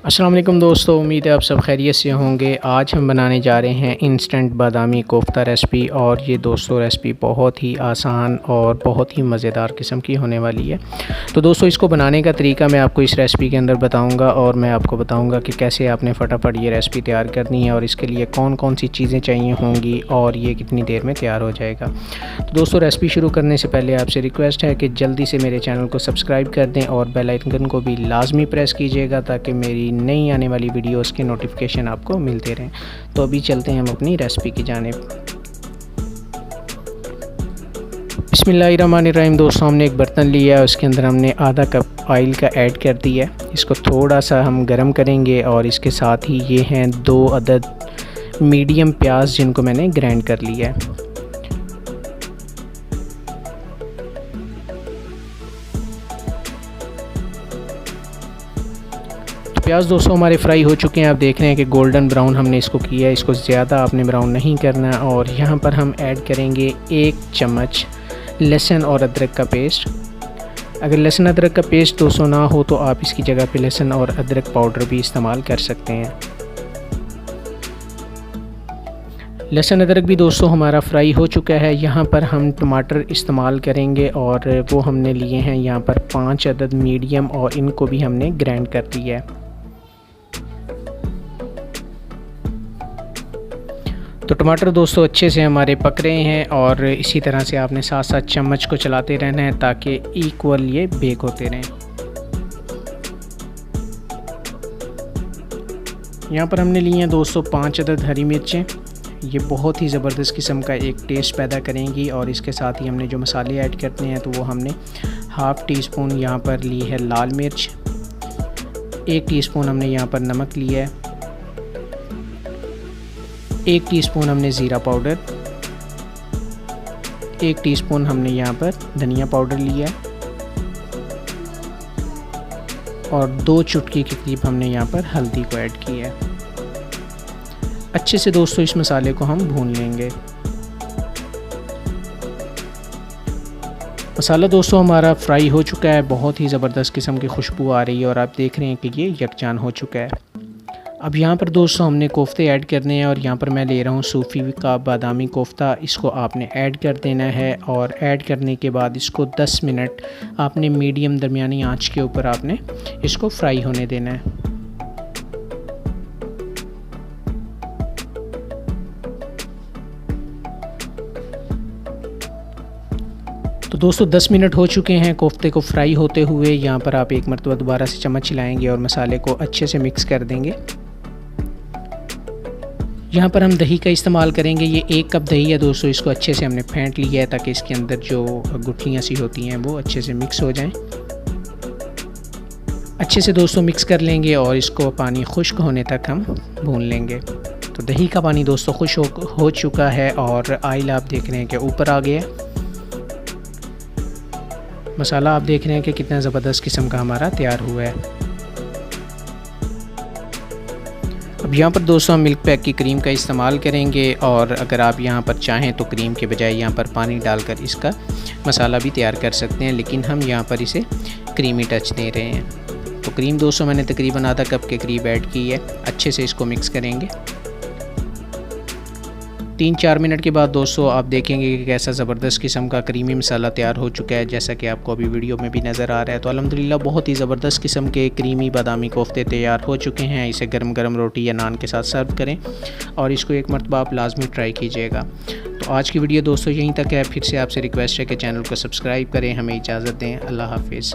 अस्सलाम वालेकुम दोस्तों, उम्मीद है आप सब खैरियत से होंगे। आज हम बनाने जा रहे हैं इंस्टेंट बादामी कोफ्ता रेसिपी। और ये दोस्तों रेसिपी बहुत ही आसान और बहुत ही मज़ेदार किस्म की होने वाली है। तो दोस्तों इसको बनाने का तरीका मैं आपको इस रेसिपी के अंदर बताऊंगा और मैं आपको बताऊंगा कि कैसे आपने फटाफट ये रेसिपी तैयार करनी है और इसके लिए कौन कौन सी चीज़ें चाहिए होंगी और ये कितनी देर में तैयार हो जाएगा। तो दोस्तों रेसिपी शुरू करने से पहले आपसे रिक्वेस्ट है कि जल्दी से मेरे चैनल को सब्सक्राइब कर दें और बेल आइकन को भी लाजमी प्रेस कीजिएगा ताकि मेरी नई आने वाली वीडियोस के नोटिफिकेशन आपको मिलते रहें। तो अभी चलते हैं हम अपनी रेसिपी की जानिब। बिस्मिल्लाहिर्रहमानिर्रहीम। दोस्तों हमने एक बर्तन लिया है, उसके अंदर हमने आधा कप ऑयल का ऐड कर दिया है। इसको थोड़ा सा हम गरम करेंगे और इसके साथ ही ये हैं 2 अदद मीडियम प्याज जिनको मैंने ग्राइंड कर लिया है। प्याज दोस्तों हमारे फ्राई हो चुके हैं। आप देख रहे हैं कि गोल्डन ब्राउन हमने इसको किया है। इसको ज़्यादा आपने ब्राउन नहीं करना। और यहाँ पर हम ऐड करेंगे 1 चम्मच लहसुन और अदरक का पेस्ट। अगर लहसुन अदरक का पेस्ट दोस्तों ना हो तो आप इसकी जगह पे लहसुन और अदरक पाउडर भी इस्तेमाल कर सकते हैं। लहसुन अदरक भी दोस्तों हमारा फ्राई हो चुका है। यहाँ पर हम टमाटर इस्तेमाल करेंगे और वो हमने लिए हैं यहाँ पर 5 अदद मीडियम और इनको भी हमने ग्राइंड कर लिया है। तो टमाटर दोस्तों अच्छे से हमारे पक रहे हैं और इसी तरह से आपने साथ साथ चम्मच को चलाते रहना है ताकि इक्वल ये बेक होते रहें। यहाँ पर हमने लिए हैं दोस्तों 5 अदद हरी मिर्चें। ये बहुत ही ज़बरदस्त किस्म का एक टेस्ट पैदा करेंगी। और इसके साथ ही हमने जो मसाले ऐड करते हैं तो वो हमने हाफ़ टी स्पून यहाँ पर ली है लाल मिर्च, 1 टीस्पून हमने यहाँ पर नमक लिया है, 1 टीस्पून हमने ज़ीरा पाउडर, 1 टीस्पून हमने यहाँ पर धनिया पाउडर लिया है और 2 चुटकी के करीब हमने यहाँ पर हल्दी को ऐड किया है। अच्छे से दोस्तों इस मसाले को हम भून लेंगे। मसाला दोस्तों हमारा फ्राई हो चुका है। बहुत ही ज़बरदस्त किस्म की खुशबू आ रही है और आप देख रहे हैं कि ये यकजान हो चुका है। अब यहाँ पर दोस्तों हमने कोफ्ते ऐड करने हैं और यहाँ पर मैं ले रहा हूँ सूफी का बादामी कोफ्ता। इसको आपने ऐड कर देना है और ऐड करने के बाद इसको 10 मिनट आपने मीडियम दरमियानी आंच के ऊपर आपने इसको फ्राई होने देना है। तो दोस्तों 10 मिनट हो चुके हैं कोफ्ते को फ्राई होते हुए। यहाँ पर आप एक मरतबा दोबारा से चम्मच हिलाएंगे और मसाले को अच्छे से मिक्स कर देंगे। यहाँ पर हम दही का इस्तेमाल करेंगे। ये 1 कप दही है दोस्तों। इसको अच्छे से हमने फेंट लिया है ताकि इसके अंदर जो गुठलियाँ सी होती हैं वो अच्छे से मिक्स हो जाएं। अच्छे से दोस्तों मिक्स कर लेंगे और इसको पानी खुश्क होने तक हम भून लेंगे। तो दही का पानी दोस्तों खुश्क हो चुका है और ऑयल आप देख रहे हैं कि ऊपर आ गया। मसाला आप देख रहे हैं कि कितना ज़बरदस्त किस्म का हमारा तैयार हुआ है। अब यहाँ पर दोस्तों हम मिल्क पैक की क्रीम का इस्तेमाल करेंगे और अगर आप यहाँ पर चाहें तो क्रीम के बजाय यहाँ पर पानी डालकर इसका मसाला भी तैयार कर सकते हैं, लेकिन हम यहाँ पर इसे क्रीमी टच दे रहे हैं। तो क्रीम दोस्तों मैंने तकरीबन आधा कप के करीब ऐड की है। अच्छे से इसको मिक्स करेंगे। 3-4 मिनट के बाद दोस्तों आप देखेंगे कि कैसा ज़बरदस्त किस्म का क्रीमी मसाला तैयार हो चुका है, जैसा कि आपको अभी वीडियो में भी नज़र आ रहा है। तो अल्हम्दुलिल्लाह बहुत ही ज़बरदस्त किस्म के क्रीमी बादामी कोफ्ते तैयार हो चुके हैं। इसे गरम गरम रोटी या नान के साथ सर्व करें और इसको एक मरतबा आप लाजमी ट्राई कीजिएगा। तो आज की वीडियो दोस्तों यहीं तक है। फिर से आपसे रिक्वेस्ट है कि चैनल को सब्सक्राइब करें। हमें इजाज़त दें। अल्लाह हाफिज़।